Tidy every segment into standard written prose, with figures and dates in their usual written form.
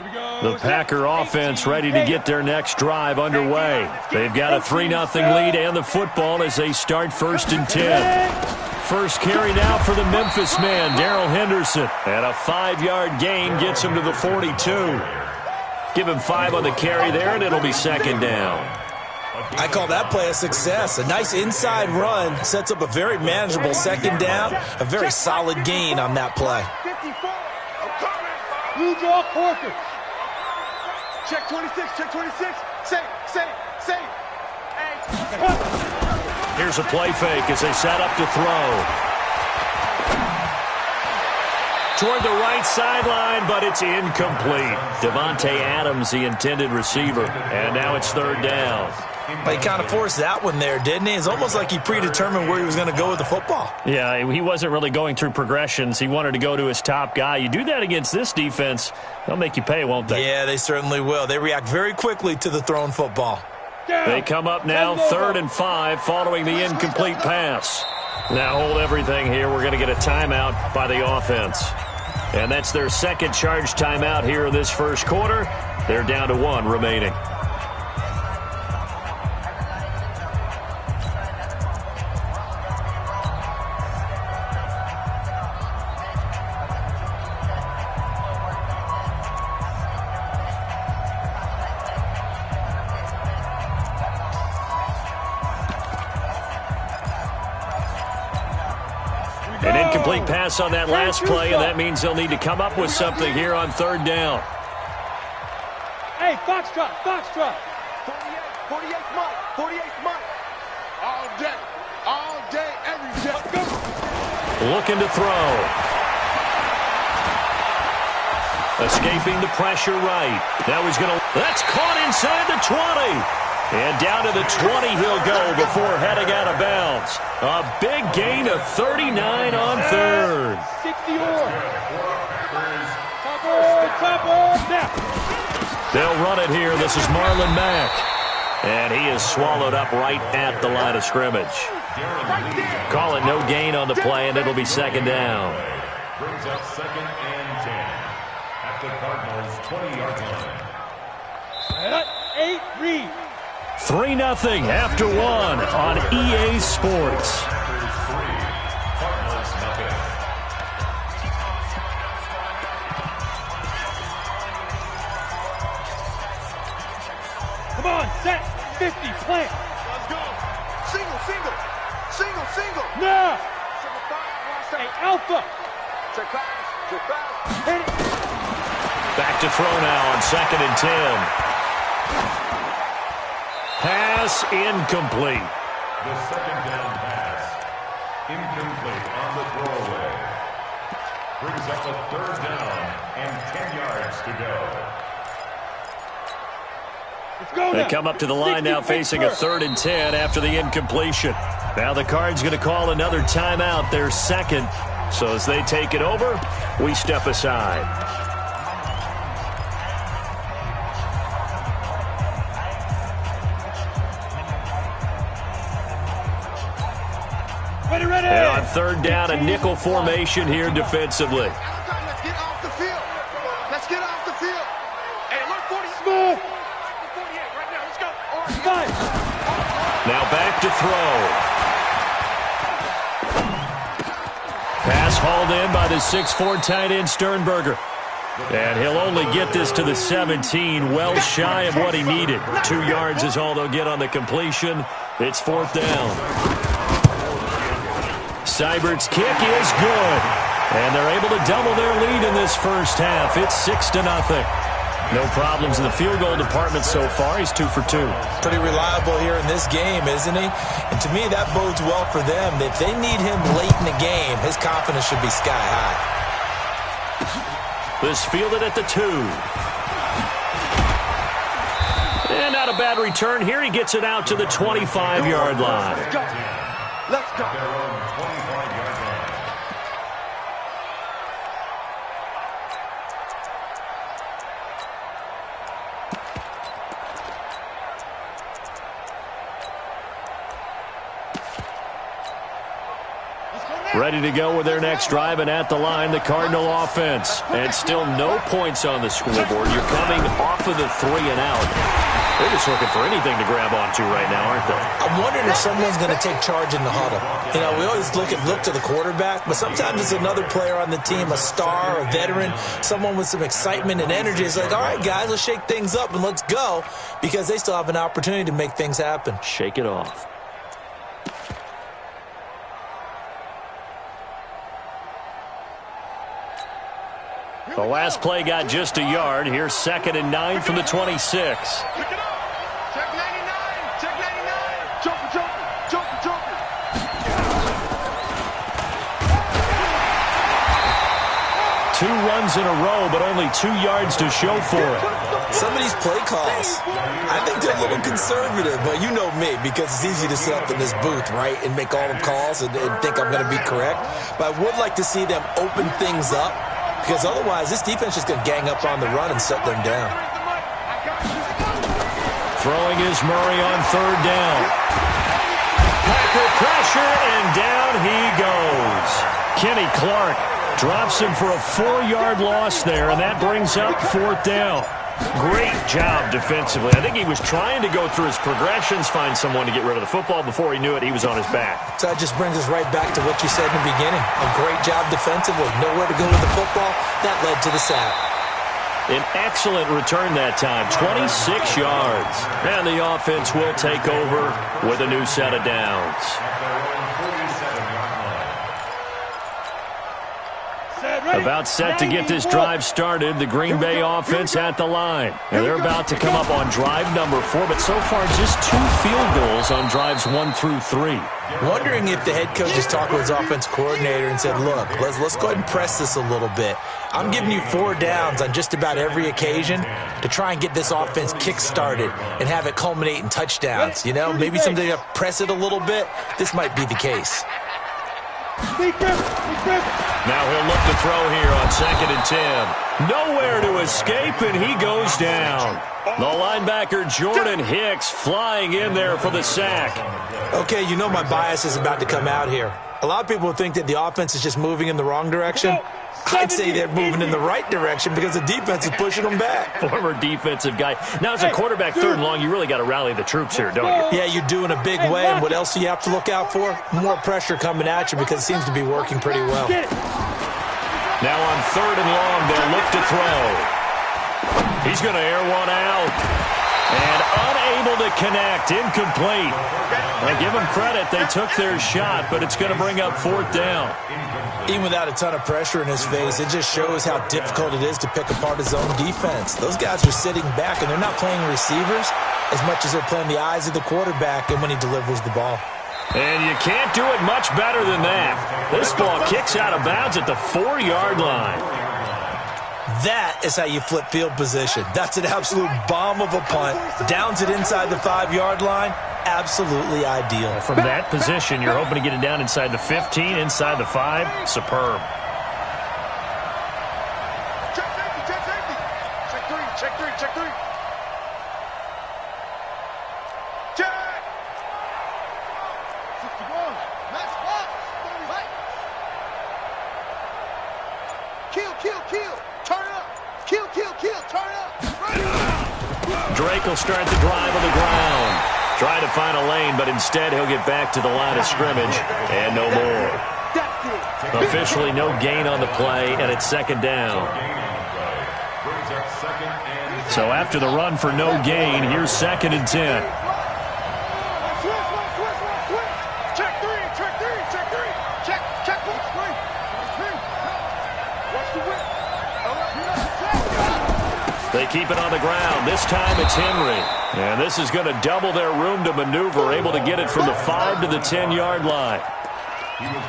The Packer offense ready to get their next drive underway. They've got a 3-0 lead and the football as they start 1st and 10. First carry now for the Memphis man, Darrell Henderson. And a 5-yard gain gets him to the 42. Give him 5 on the carry there, and it'll be 2nd down. I call that play a success. A nice inside run sets up a very manageable 2nd down. A very solid gain on that play. Blue draw Corker. Check 26, check 26. Say. Here's a play fake as they set up to throw. Toward the right sideline, but it's incomplete. Davante Adams, the intended receiver. And now it's 3rd down. He kind of forced that one there, didn't he? It's almost like he predetermined where he was going to go with the football. Yeah, he wasn't really going through progressions. He wanted to go to his top guy. You do that against this defense, they'll make you pay, won't they? Yeah, they certainly will. They react very quickly to the thrown football. They come up now 3rd and 5 following the incomplete pass. Now hold everything here. We're going to get a timeout by the offense. And that's their 2nd charge timeout here in this 1st quarter. They're down to 1 remaining. An incomplete pass on that last play, and that means they'll need to come up with something here on 3rd down. Hey, Foxtrot. 48 Mike. All day, every day. Go. Looking to throw. Escaping the pressure right. Now he's going to... That's caught inside the 20. And down to the 20 he'll go before heading out of bounds. A big gain of 39 on 3rd. 60 or. Top. They'll run it here. This is Marlon Mack. And he is swallowed up right at the line of scrimmage. Call it no gain on the play, and it'll be 2nd down. Brings up 2nd and 10 at the Cardinals' 20-yard line. 8 read. 3-0 after 1 on EA Sports. Come on, set. 50, plant. Let's go. Single. No. Hey, Alpha. Check pass. Hit it. Back to throw now on 2nd and 10. Pass incomplete. The 2nd down pass. Incomplete on the throwaway. Brings up a 3rd down and 10 yards to go. Let's go They now. come up to the line now facing a 3rd and 10 after the incompletion. Now the Cards going to call another timeout, their 2nd. So as they take it over, we step aside. Ready. And on 3rd down, a nickel formation here defensively. Let's get off the field. Hey, look, 40. Smooth. 48 right now. Let's go. Five. Now back to throw. Pass hauled in by the 6'4" tight end Sternberger. And he'll only get this to the 17, well shy of what he needed. 2 yards is all they'll get on the completion. It's 4th down. Seibert's kick is good. And they're able to double their lead in this 1st half. It's 6-0. No problems in the field goal department so far. He's 2 for 2. Pretty reliable here in this game, isn't he? And to me, that bodes well for them. If they need him late in the game, his confidence should be sky high. This fielded at the 2. And not a bad return here. He gets it out to the 25-yard line. Let's go. Their own 25-yard line. ready to go with their next drive, and at the line, the Cardinal offense. And still no points on the scoreboard. You're coming off of the 3-and-out. They're just looking for anything to grab onto right now, aren't they? I'm wondering if someone's going to take charge in the huddle. You know, we always look to the quarterback, but sometimes it's another player on the team, a star, a veteran, someone with some excitement and energy. It's like, all right, guys, let's shake things up and let's go, because they still have an opportunity to make things happen. Shake it off. The last play got just a yard. Here's 2nd and 9 from the 26. Pick it up. Check 99. Check 99. Joker, Joker. Joker, Joker. Two runs in a row, but only 2 yards to show for it. Some of these play calls, I think they're a little conservative, but you know me, because it's easy to sit up in this booth, right, and make all the calls and think I'm going to be correct. But I would like to see them open things up, because otherwise this defense is going to gang up on the run and shut them down. Throwing is Murray on 3rd down. Packer pressure, and down he goes. Kenny Clark drops him for a 4-yard loss there, and that brings up 4th down. Great job defensively. I think he was trying to go through his progressions, find someone to get rid of the football. Before he knew it, he was on his back. So that just brings us right back to what you said in the beginning. A great job defensively. Nowhere to go with the football. That led to the sack. An excellent return that time, 26 yards. And the offense will take over with a new set of downs. About set to get this drive started, the Green Bay offense at the line. And they're about to come up on drive number 4, but so far just 2 field goals on drives 1 through 3. Wondering if the head coach just talked with his offense coordinator and said, look, let's go ahead and press this a little bit. I'm giving you 4 downs on just about every occasion to try and get this offense kick-started and have it culminate in touchdowns. You know, maybe something to press it a little bit. This might be the case. Now he'll look to throw here on 2nd and 10. Nowhere to escape, and he goes down. The linebacker Jordan Hicks flying in there for the sack. Okay, you know my bias is about to come out here. A lot of people think that the offense is just moving in the wrong direction. I'd say they're moving in the right direction because the defense is pushing them back. Former defensive guy. Now, as a quarterback 3rd and long, you really got to rally the troops here, don't you? Yeah, you're doing a big way, and what else do you have to look out for? More pressure coming at you because it seems to be working pretty well. Now on 3rd and long, they'll look to throw. He's going to air one out. And unable to connect, incomplete. I give them credit, they took their shot, but it's going to bring up 4th down. Even without a ton of pressure in his face, it just shows how difficult it is to pick apart his own defense. Those guys are sitting back, and they're not playing receivers as much as they're playing the eyes of the quarterback and when he delivers the ball. And you can't do it much better than that. This ball kicks out of bounds at the 4-yard line. That is how you flip field position. That's an absolute bomb of a punt. Downs it inside the 5-yard line. Absolutely ideal. From that position, you're hoping to get it down inside the 15, inside the 5. Superb. Check safety, check safety. Check 3, check 3, check 3. Check. 61. Nice ball. Right. Kill, kill, kill. Turn up. Kill, kill, kill. Turn up. Right. Drake will start the drive on the ground. Try to find a lane, but instead he'll get back to the line of scrimmage and no more. Officially no gain on the play, and it's 2nd down. So after the run for no gain, here's 2nd and 10. Check 3, check 3, check 3. Check, check 3. Watch the whip. They keep it on the ground. This time it's Henry. And this is going to double their room to maneuver, able to get it from the 5 to the 10-yard line.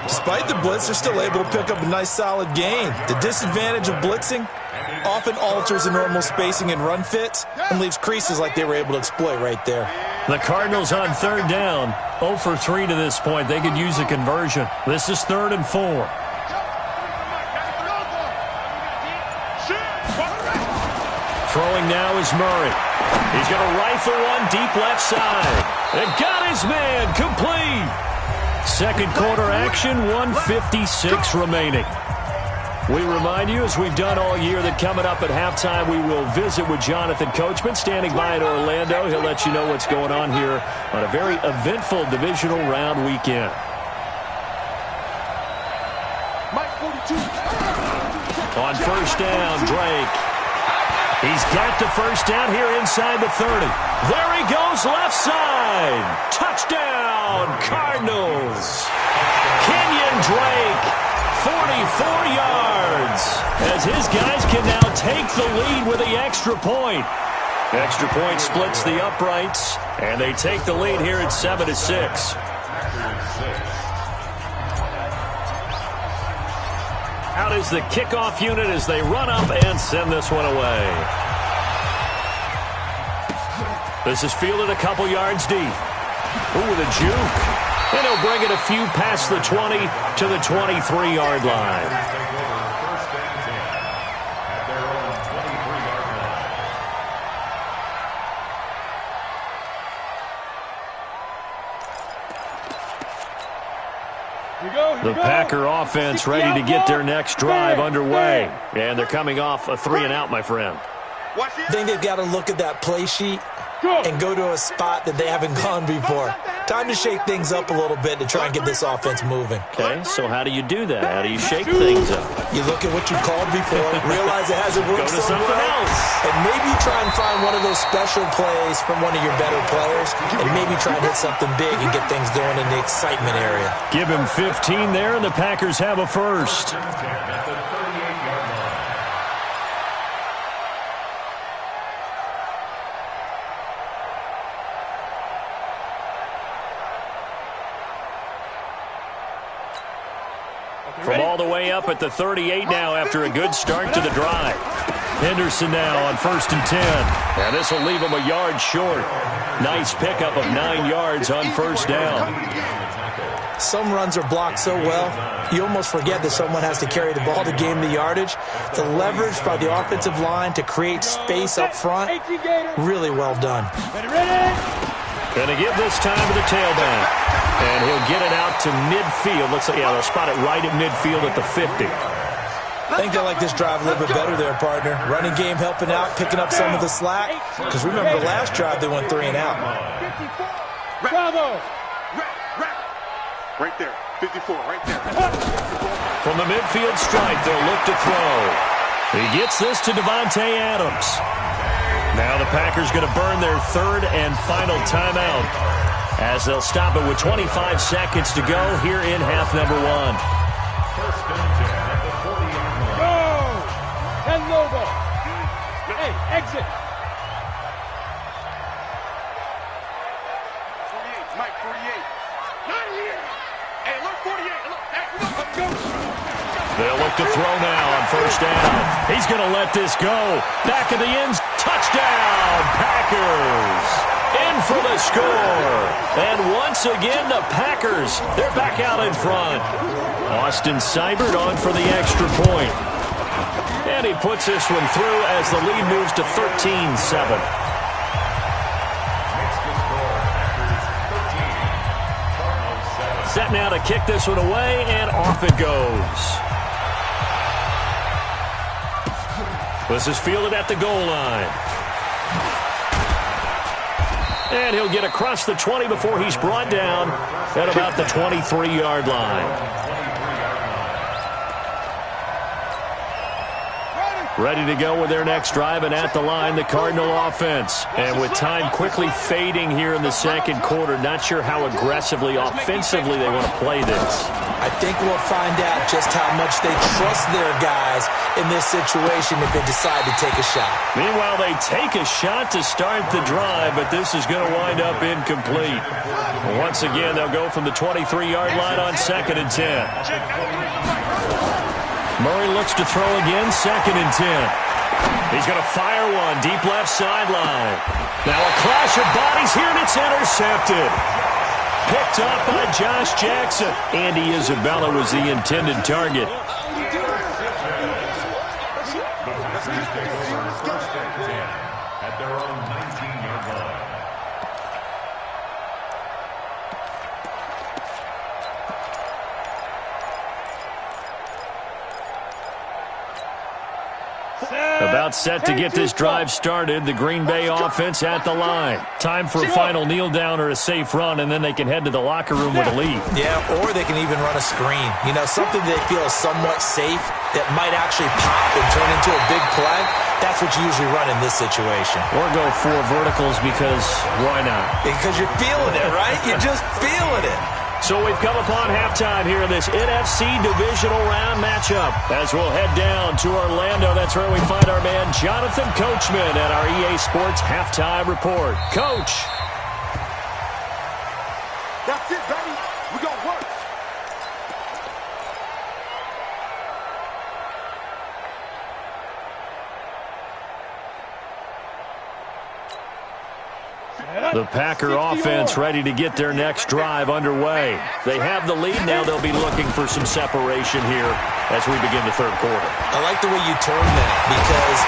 Despite the blitz, they're still able to pick up a nice solid gain. The disadvantage of blitzing often alters the normal spacing and run fits and leaves creases like they were able to exploit right there. The Cardinals on 3rd down. 0 for 3 to this point. They could use a conversion. This is 3rd and 4. Throwing now is Murray. He's going to rifle one deep left side. And got his man complete. Second quarter action, 1:56 remaining. We remind you, as we've done all year, that coming up at halftime, we will visit with Jonathan Coachman, standing by in Orlando. He'll let you know what's going on here on a very eventful divisional round weekend. On first down, Drake. He's got the first down here inside the 30. There he goes, left side. Touchdown, Cardinals. Kenyon Drake, 44 yards, as his guys can now take the lead with the extra point. Extra point splits the uprights, and they take the lead here at 7-6. Out is the kickoff unit as they run up and send this one away. This is fielded a couple yards deep. Ooh, with a juke. And he'll bring it a few past the 20 to the 23-yard line. The Packer offense ready to get their next drive underway. And they're coming off a 3-and-out, my friend. I think they've got to look at that play sheet and go to a spot that they haven't gone before. Time to shake things up a little bit to try and get this offense moving. Okay, so how do you do that? How do you shake things up? You look at what you called before, realize it hasn't worked Go to so something well, else. and maybe try and find one of those special plays from one of your better players, and maybe try and hit something big and get things going in the excitement area. Give him 15 there, and the Packers have a first. From all the way up at the 38 now after a good start to the drive. Henderson now on 1st and 10. And this will leave him a yard short. Nice pickup of 9 yards on first down. Some runs are blocked so well, you almost forget that someone has to carry the ball to gain the yardage. The leverage by the offensive line to create space up front, really well done. Going to give this time to the tailback. And he'll get it out to midfield. Looks like, yeah, they'll spot it right at midfield at the 50. I think they like this drive a little bit better there, partner. Running game helping out, picking up some of the slack. Because remember, the last drive they went 3-and-out. Bravo! Right there. 54, right there. From the midfield stripe, they'll look to throw. He gets this to Davante Adams. Now the Packers going to burn their third and final timeout, as they'll stop it with 25 seconds to go here in half number 1. First and 10 at the 48. Go! And Lobo. Hey, exit. 48, Mike, 48. Not here. Hey, look, 48. Look, let's go. They'll look to throw now on first down. He's going to let this go. Back of the end. Touchdown, Packers. In for the score. And once again, the Packers, they're back out in front. Austin Seibert on for the extra point. And he puts this one through as the lead moves to 13-7. Set now to kick this one away, and off it goes. This is fielded at the goal line. And he'll get across the 20 before he's brought down at about the 23-yard line. Ready to go with their next drive, and at the line, the Cardinal offense. And with time quickly fading here in the second quarter, not sure how aggressively, offensively they want to play this. I think we'll find out just how much they trust their guys in this situation if they decide to take a shot. Meanwhile, they take a shot to start the drive, but this is going to wind up incomplete. Once again, they'll go from the 23-yard line on 2nd and 10. Murray looks to throw again, 2nd and 10. He's going to fire one, deep left sideline. Now a clash of bodies here, and it's intercepted. Picked up by Josh Jackson. Andy Isabella was the intended target. At their own 19-yard line. About set to get this drive started. The Green Bay offense at the line. Time for a final kneel down or a safe run, and then they can head to the locker room with a lead. Yeah, or they can even run a screen. You know, something they feel is somewhat safe that might actually pop and turn into a big play. That's what you usually run in this situation. Or go 4 verticals because why not? Because you're feeling it, right? You're just feeling it. So we've come upon halftime here in this NFC Divisional Round matchup. As we'll head down to Orlando, that's where we find our man Jonathan Coachman at our EA Sports Halftime Report. Coach. That's it, baby. We gonna work. The Packer offense ready to get their next drive underway. They have the lead now. They'll be looking for some separation here as we begin the third quarter. I like the way you term that because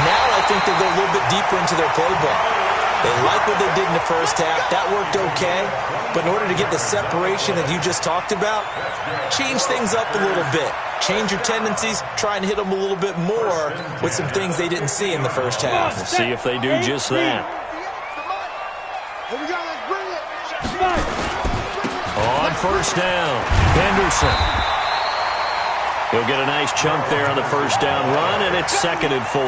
now I think they'll go a little bit deeper into their playbook. They like what they did in the first half. That worked okay. But in order to get the separation that you just talked about, change things up a little bit. Change your tendencies. Try and hit them a little bit more with some things they didn't see in the first half. We'll see if they do just that. Here we go, let's bring it. On first down, Henderson. He'll get a nice chunk there on the first down run, and it's 2nd and 4.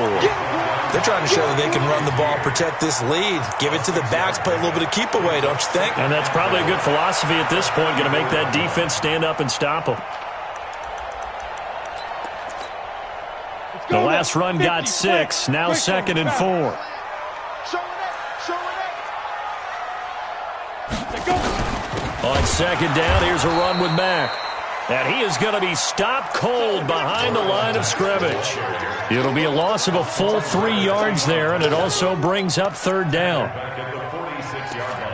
They're trying to show that they can run the ball, protect this lead. Give it to the backs, play a little bit of keep away, don't you think? And that's probably a good philosophy at this point, going to make that defense stand up and stop them. The last run got 6, now 2nd and 4. On second down, here's a run with Mack. And he is going to be stopped cold behind the line of scrimmage. It'll be a loss of a full 3 yards there, and it also brings up 3rd down. Back at the 46-yard line.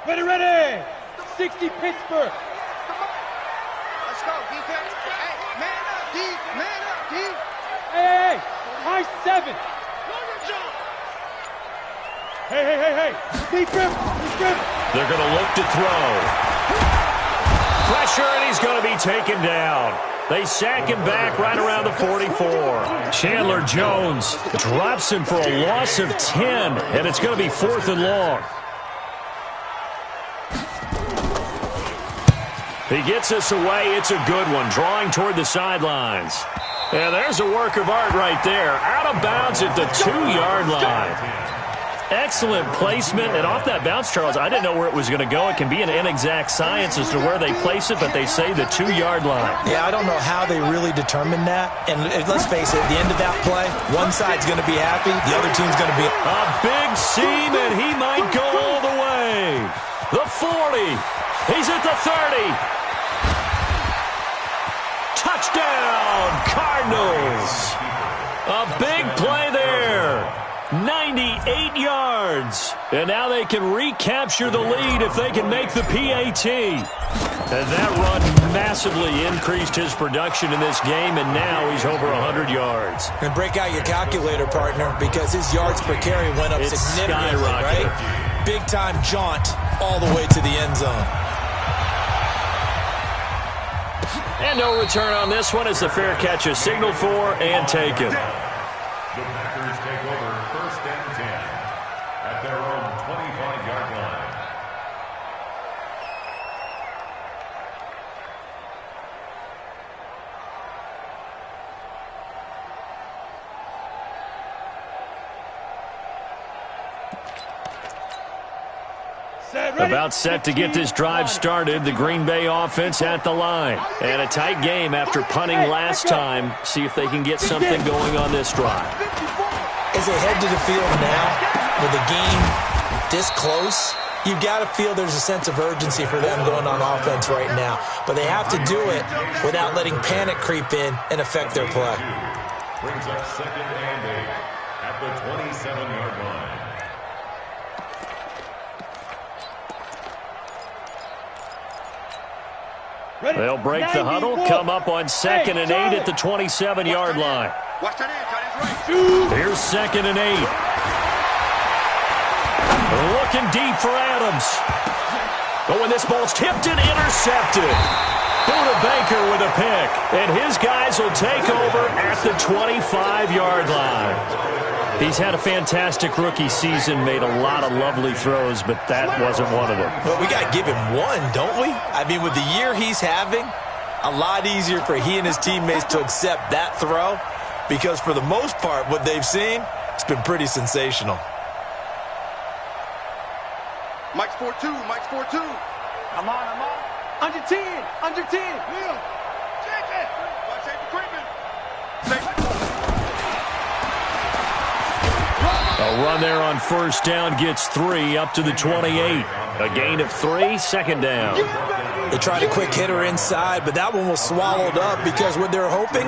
Ready! 60 Pittsburgh. Let's go, defense. Hey, man up, D. Man up, D. Hey! High 7. Hey! Deep grip. They're going to look to throw. Pressure, and he's going to be taken down. They sack him back right around the 44. Chandler Jones drops him for a loss of 10, and it's going to be 4th and long. He gets us away. It's a good one, drawing toward the sidelines. And there's a work of art right there. Out of bounds at the 2-yard line. Excellent placement. And off that bounce, Charles, I didn't know where it was going to go. It can be an inexact science as to where they place it, but they say the 2-yard line. Yeah, I don't know how they really determined that. And let's face it, at the end of that play, one side's going to be happy, the other team's going to be... A big seam, and he might go all the way. The 40. He's at the 30. Touchdown, Cardinals. A big play there. 98 yards. And now they can recapture the lead if they can make the PAT. And that run massively increased his production in this game, and now he's over 100 yards. And break out your calculator, partner, because his yards per carry went up significantly, right? Big-time jaunt all the way to the end zone. And no return on this one as the fair catch is signaled for and taken. The Packers take over 1st and 10 at their own 25-yard line. About set to get this drive started. The Green Bay offense at the line. And a tight game after punting last time. See if they can get something going on this drive. As they head to the field now, with the game this close, you've got to feel there's a sense of urgency for them going on offense right now. But they have to do it without letting panic creep in and affect their play. Brings up 2nd and 8 at the 27-yard line. They'll break the huddle, come up on 2nd and 8 at the 27-yard line. Watch that end, tight right. Here's 2nd and 8. Looking deep for Adams. But when this ball's tipped and intercepted. Buda Baker with a pick. And his guys will take over at the 25-yard line. He's had a fantastic rookie season, made a lot of lovely throws, but that wasn't one of them. Well, we got to give him one, don't we? I mean, with the year he's having, a lot easier for he and his teammates to accept that throw because for the most part, what they've seen, it's been pretty sensational. Mike's 4-2, Mike's 4-2. I'm on. Under 10. Will. Check it. Watch that equipment. A run there on 1st down gets 3 up to the 28. A gain of 3, 2nd down. They tried a quick hitter inside, but that one was swallowed up because what they're hoping,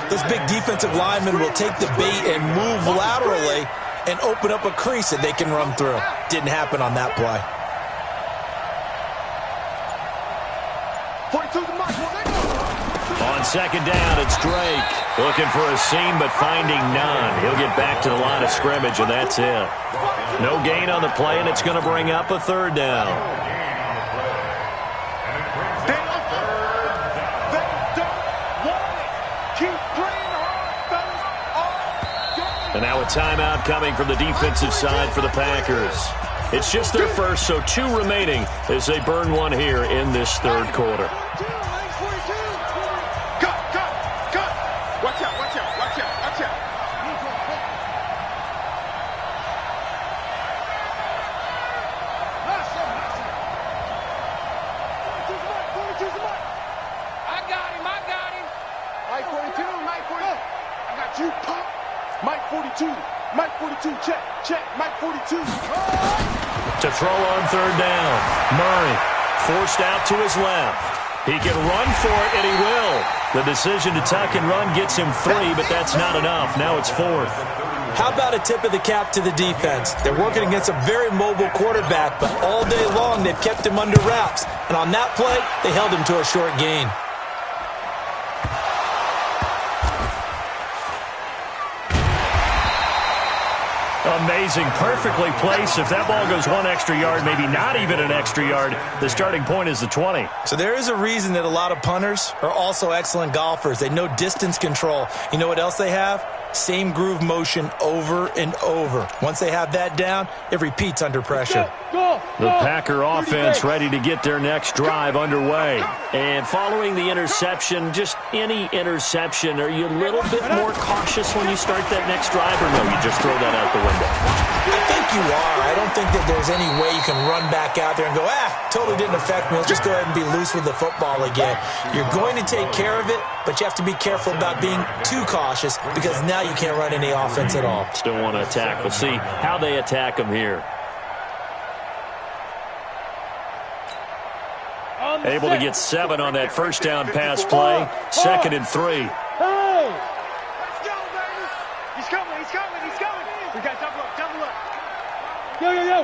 those big defensive linemen will take the bait and move laterally and open up a crease that they can run through. Didn't happen on that play. 42 to Mike. On 2nd down, it's Drake. Looking for a seam, but finding none. He'll get back to the line of scrimmage, and that's it. No gain on the play, and it's going to bring up a 3rd down. They don't want it. Keep playing hard, fellas. And now a timeout coming from the defensive side for the Packers. It's just their first, so 2 remaining as they burn one here in this 3rd quarter. Cut. Watch out. I got him. Mike 42. I got you. Mike 42. Mike 42. Check. Mike 42. To throw on 3rd down. Murray forced out to his left. He can run for it, and he will. The decision to tuck and run gets him 3, but that's not enough. Now it's 4th. How about a tip of the cap to the defense? They're working against a very mobile quarterback, but all day long they've kept him under wraps. And on that play, they held him to a short gain. Amazing, perfectly placed. If that ball goes 1 extra yard, maybe not even an extra yard, the starting point is the 20. So there is a reason that a lot of punters are also excellent golfers. They know distance control. You know what else they have? Same groove motion over and over. Once they have that down, it repeats under pressure. The Packer offense ready to get their next drive underway. And following the interception, just any interception, are you a little bit more cautious when you start that next drive, or no, you just throw that out the window? I think you are. I don't think that there's any way you can run back out there and go, totally didn't affect me. Let's just go ahead and be loose with the football again. You're going to take care of it, but you have to be careful about being too cautious because now you can't run any offense at all. Still want to attack. We'll see how they attack them here. Able to get 7 on that 1st down pass play. 2nd and 3. Hey! Let's go, baby! He's coming! We got double up!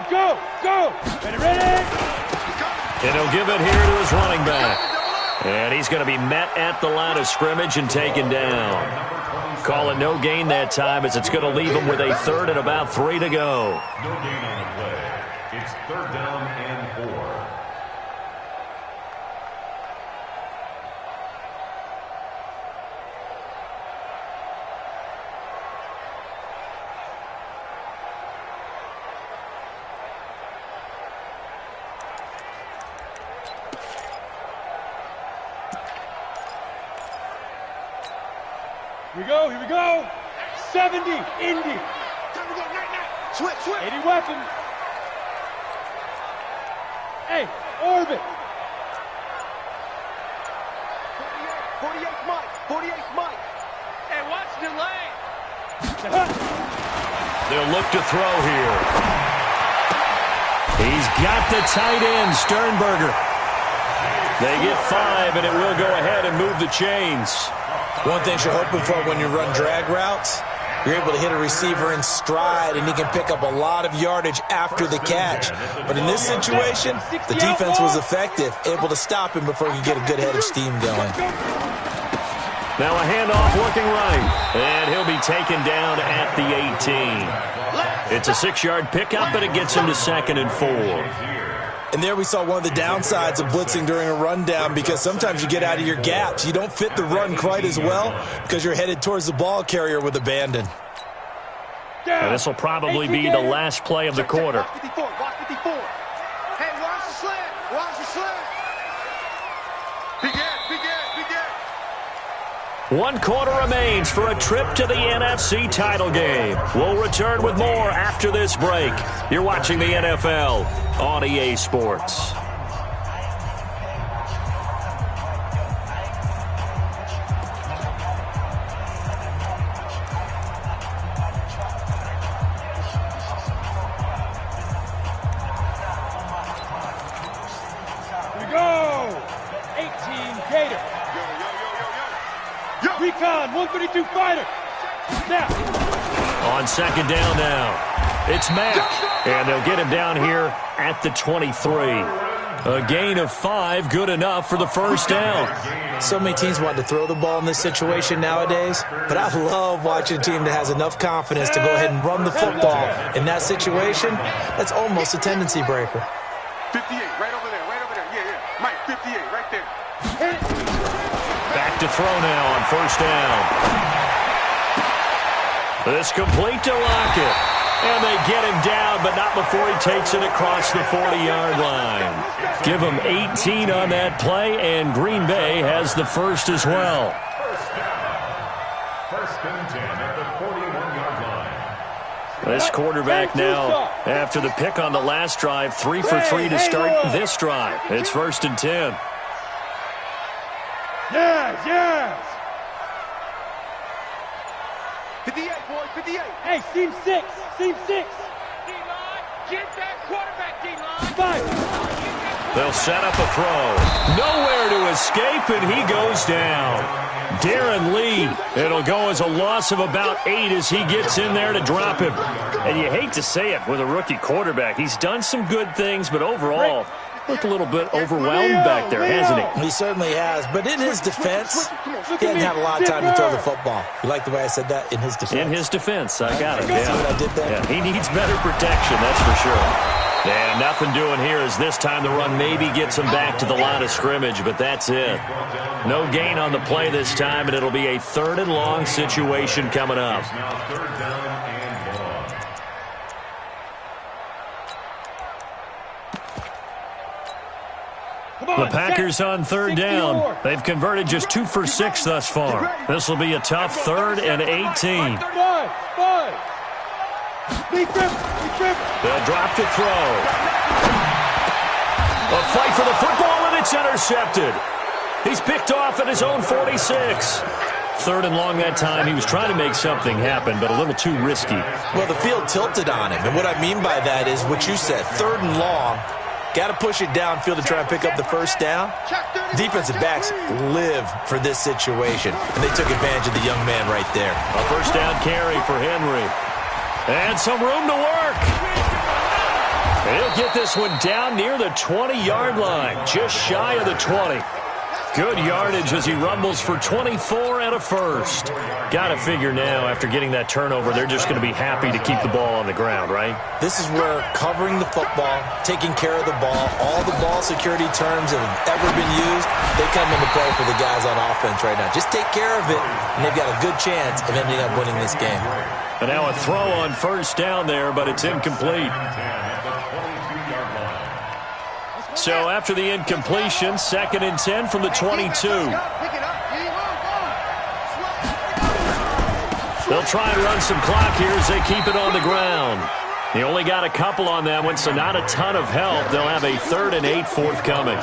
Go! Ready! And he'll give it here to his running back. And he's going to be met at the line of scrimmage and taken down. Call it no gain that time as it's going to leave him with a 3rd and about 3 to go. No gain on the play. It's 3rd down and 4. Here we go. 70, Indy. Time to go, night. Swift. 80 weapons. Hey, orbit. 48 Mike. Hey, watch the lane. They'll look to throw here. He's got the tight end, Sternberger. They get 5, and it will go ahead and move the chains. One thing you're hoping for when you run drag routes, You're able to hit a receiver in stride, and he can pick up a lot of yardage after the catch. But in this situation, the defense was effective, able to stop him before he could get a good head of steam going. Now a handoff looking right, and he'll be taken down at the 18. It's a 6-yard pickup, and it gets him to 2nd and 4. And there we saw one of the downsides of blitzing during a rundown, because sometimes you get out of your gaps. You don't fit the run quite as well because you're headed towards the ball carrier with abandon. And this will probably be the last play of the quarter. Watch 54. Watch 54. Hey, watch the slant. Watch the slant. Big end. 1 quarter remains for a trip to the NFC title game. We'll return with more after this break. You're watching the NFL on EA Sports. We go. 18 Gator. Recon 132 fighter. Snap. On 2nd down now, it's Mack, and they'll get him down here at the 23. A gain of 5, good enough for the first down. So many teams want to throw the ball in this situation nowadays, but I love watching a team that has enough confidence to go ahead and run the football. In that situation, that's almost a tendency breaker. 58, right over there. Yeah. Mike, 58, right there. Back to throw now on 1st down. This complete to Lockett. And they get him down, but not before he takes it across the 40-yard line. Give him 18 on that play, and Green Bay has the first as well. First and 10 at the 41-yard line. This quarterback now, after the pick on the last drive, 3 for 3 to start this drive. It's 1st and 10. Yes. 58, boys, 58. Hey, seam 6. D-line, get that quarterback, D-line. 5. They'll set up a throw. Nowhere to escape, and he goes down. Darren Lee. It'll go as a loss of about 8 as he gets in there to drop him. And you hate to say it with a rookie quarterback. He's done some good things, but overall, looked a little bit overwhelmed back there, hasn't he? He certainly has, but in his defense, he hadn't had a lot of time to throw the football. You like the way I said that? In his defense. In his defense, I got it. See what I did there? Yeah, he needs better protection, that's for sure. And nothing doing here as this time the run maybe gets him back to the line of scrimmage, but that's it. No gain on the play this time, and it'll be a 3rd and long situation coming up. Now 3rd down and long. The Packers on 3rd down. They've converted just 2 for 6 thus far. This will be a tough 3rd and 18. 5. Be trip. They'll drop to throw. A fight for the football, and it's intercepted. He's picked off at his own 46. 3rd and long that time. He was trying to make something happen, but a little too risky. Well, the field tilted on him, and what I mean by that is what you said, 3rd and long. Got to push it downfield to try and pick up the first down. Defensive backs live for this situation, and they took advantage of the young man right there. A first down carry for Henry. And some room to work. He'll get this one down near the 20-yard line, just shy of the 20. Good yardage as he rumbles for 24 and a first. Got to figure now, after getting that turnover, they're just going to be happy to keep the ball on the ground, right? This is where covering the football, taking care of the ball, all the ball security terms that have ever been used, they come into play for the guys on offense right now. Just take care of it, and they've got a good chance of ending up winning this game. And now a throw on first down there, but it's incomplete. So after the incompletion, 2nd and 10 from the 22. They'll try and run some clock here as they keep it on the ground. They only got a couple on that one, so not a ton of help. They'll have a 3rd and 8 forthcoming.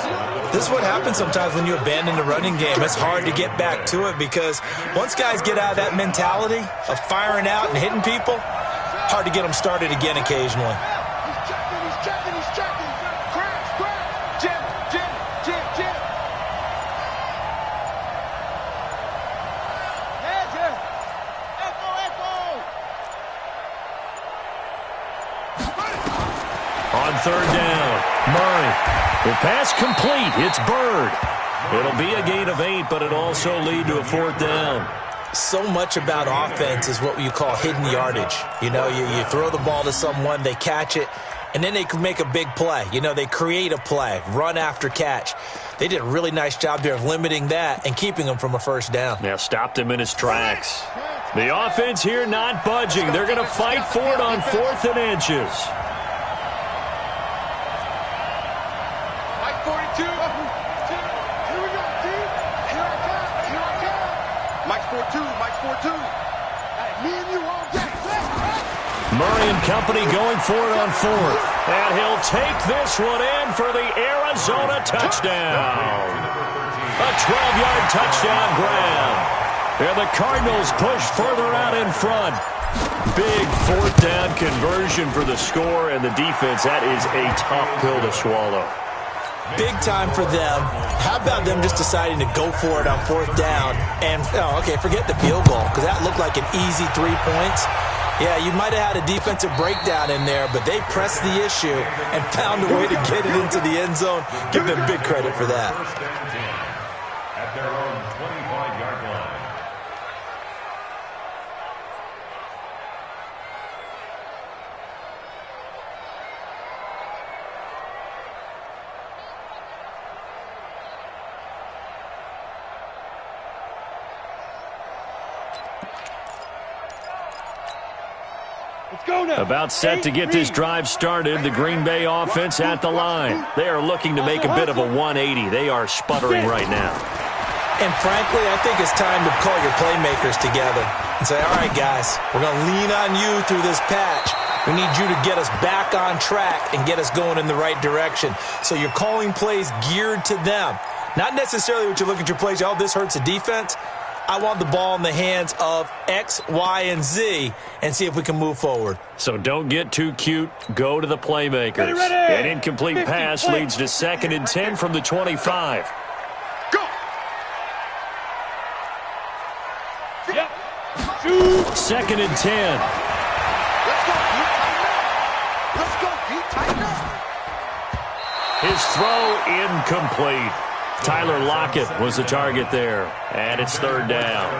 This is what happens sometimes when you abandon the running game. It's hard to get back to it because once guys get out of that mentality of firing out and hitting people, hard to get them started again occasionally. He's checking. Crash. Jim. third down. Murray. The pass complete. It's Bird. It'll be a gain of 8, but it also lead to a fourth down. So much about offense is what you call hidden yardage. You know, you throw the ball to someone, they catch it, and then they can make a big play. You know, they create a play, run after catch. They did a really nice job there of limiting that and keeping him from a first down. Now stopped him in his tracks. The offense here not budging. They're going to fight for it on 4th and inches. Mike 42. Here we go, team. Here I come. Mike 42. Mike 42. Hey, me and you all day. Murray and company going for it on 4th. And he'll take this one in for the Arizona touchdown. A 12-yard touchdown grab. And the Cardinals push further out in front. Big fourth down conversion for the score, and the defense, that is a tough pill to swallow. Big time for them. How about them just deciding to go for it on 4th down? And, forget the field goal, because that looked like an easy 3 points. Yeah, you might have had a defensive breakdown in there, but they pressed the issue and found a way to get it into the end zone. Give them big credit for that. At their own 25-yard line. About set to get this drive started, the Green Bay offense at the line. They are looking to make a bit of a 180. They are sputtering right now. And frankly, I think it's time to call your playmakers together and say, all right, guys, we're going to lean on you through this patch. We need you to get us back on track and get us going in the right direction. So you're calling plays geared to them. Not necessarily what you look at your plays, oh, this hurts the defense. I want the ball in the hands of X, Y, and Z and see if we can move forward. So don't get too cute. Go to the playmakers. An incomplete pass leads to 2nd and 10 from the 25. Go! Yep. Shoot! 2nd and 10. Let's go, D. Let's go, D. Tighten up. His throw incomplete. Tyler Lockett was the target there, and it's 3rd down.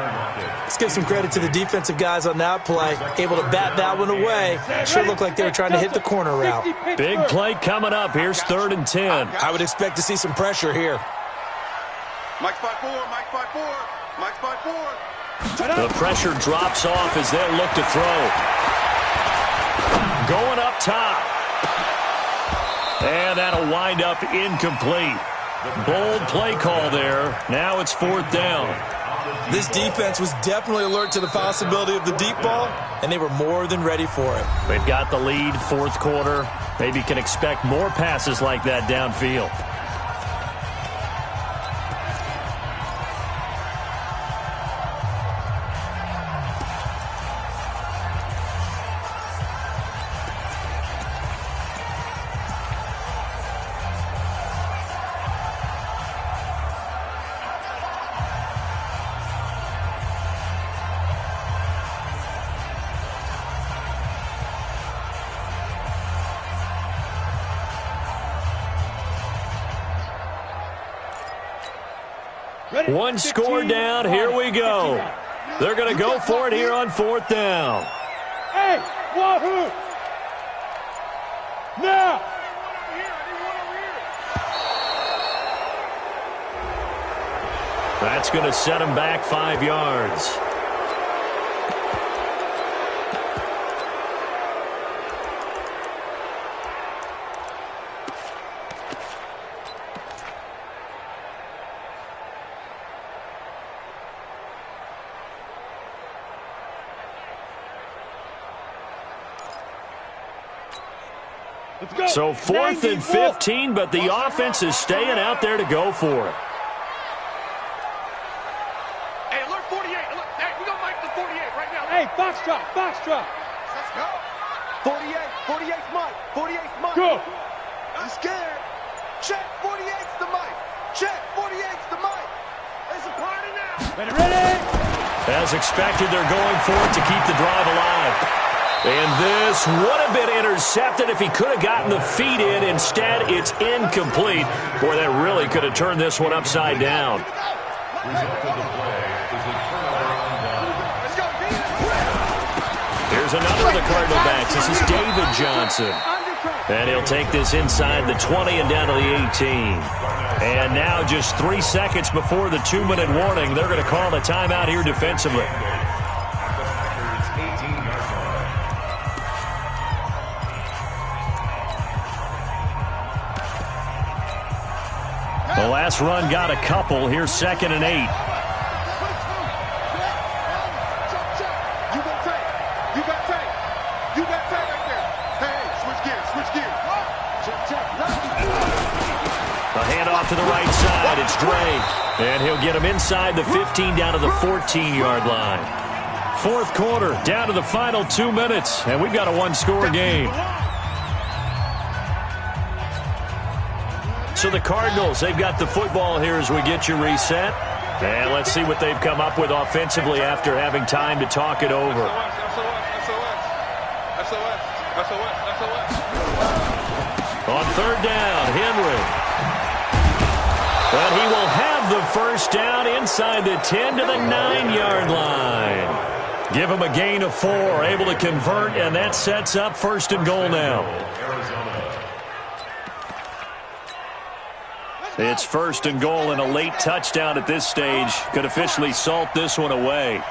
Let's give some credit to the defensive guys on that play. Able to bat that one away. Sure looked like they were trying to hit the corner route. Big play coming up. Here's 3rd and 10. I would expect to see some pressure here. Mike 5-4, Mike 5-4, Mike 5-4. The pressure drops off as they look to throw. Going up top. And that'll wind up incomplete. Bold play call there. Now it's 4th down. This defense was definitely alert to the possibility of the deep ball, and they were more than ready for it. They've got the lead, 4th quarter. Maybe can expect more passes like that downfield. One score down. Here we go. They're going to go for it here on 4th down. Hey, Wahoo! Now! That's going to set him back 5 yards. So 4th and 15, but the offense is staying out there to go for it. Hey, alert 48. Alert. Hey, we gonna make the 48 right now. Hey, Foxtrot, Foxtrot. Let's go. 48's Mike. 48's Mike. Go. I'm scared. Check, 48's the Mike. Check, 48's the Mike. There's a party now. Ready, ready. As expected, they're going for it to keep the drive alive. And this would have been intercepted if he could have gotten the feet in. Instead, it's incomplete. Boy, that really could have turned this one upside down. Result of the play is a turnover on down. Here's another of the Cardinal backs. This is David Johnson. And he'll take this inside the 20 and down to the 18. And now just 3 seconds before the 2-minute warning, they're going to call a timeout here defensively. The last run got a couple. Here's 2nd and 8. You got tape. You got tape. You got tape right there. Hey, switch gears. Switch gears. A handoff to the right side. It's Drake. And he'll get him inside the 15 down to the 14-yard line. Fourth quarter, down to the final 2 minutes. And we've got a one-score game. So the Cardinals, they've got the football here as we get you reset. And let's see what they've come up with offensively after having time to talk it over. On third down, Henry. And he will have the first down inside the 10 to the 9-yard line. Give him a gain of 4, able to convert, and that sets up 1st and goal now. It's 1st and goal, and a late touchdown at this stage could officially salt this one away.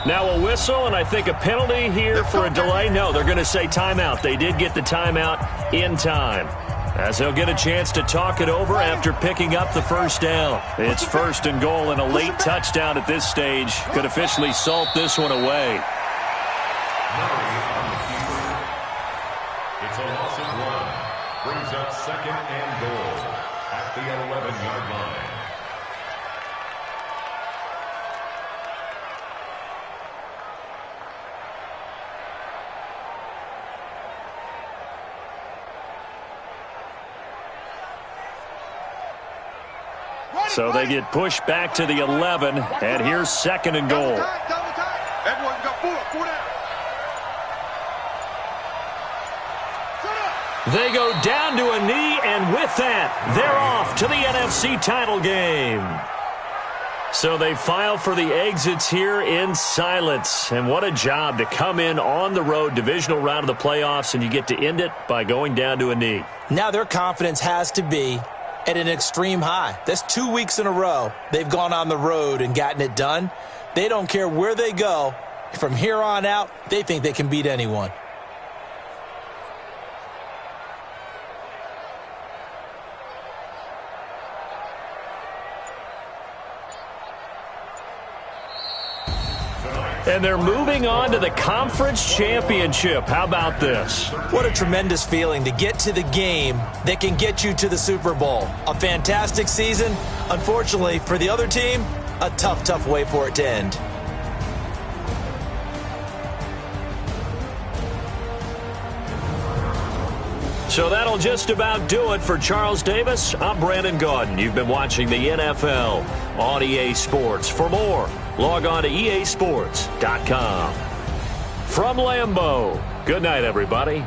Now a whistle, and I think a penalty here for a delay. No, they're going to say timeout. They did get the timeout in time, as they'll get a chance to talk it over after picking up the first down. It's 1st and goal, and a late touchdown at this stage could officially salt this one away. It's a loss of 1. Brings up 2nd and goal at the 11-yard line. So they get pushed back to the 11, and here's 2nd and goal. Everyone got 4 down. They go down to a knee, and with that, they're off to the NFC title game. So they file for the exits here in silence. And what a job to come in on the road, divisional round of the playoffs, and you get to end it by going down to a knee. Now their confidence has to be at an extreme high. That's 2 weeks in a row they've gone on the road and gotten it done. They don't care where they go. From here on out, they think they can beat anyone. And they're moving on to the conference championship. How about this? What a tremendous feeling to get to the game that can get you to the Super Bowl. A fantastic season. Unfortunately, for the other team, a tough way for it to end. So that'll just about do it for Charles Davis. I'm Brandon Gaudin. You've been watching the NFL on EA Sports. For more, log on to easports.com. From Lambeau, good night, everybody.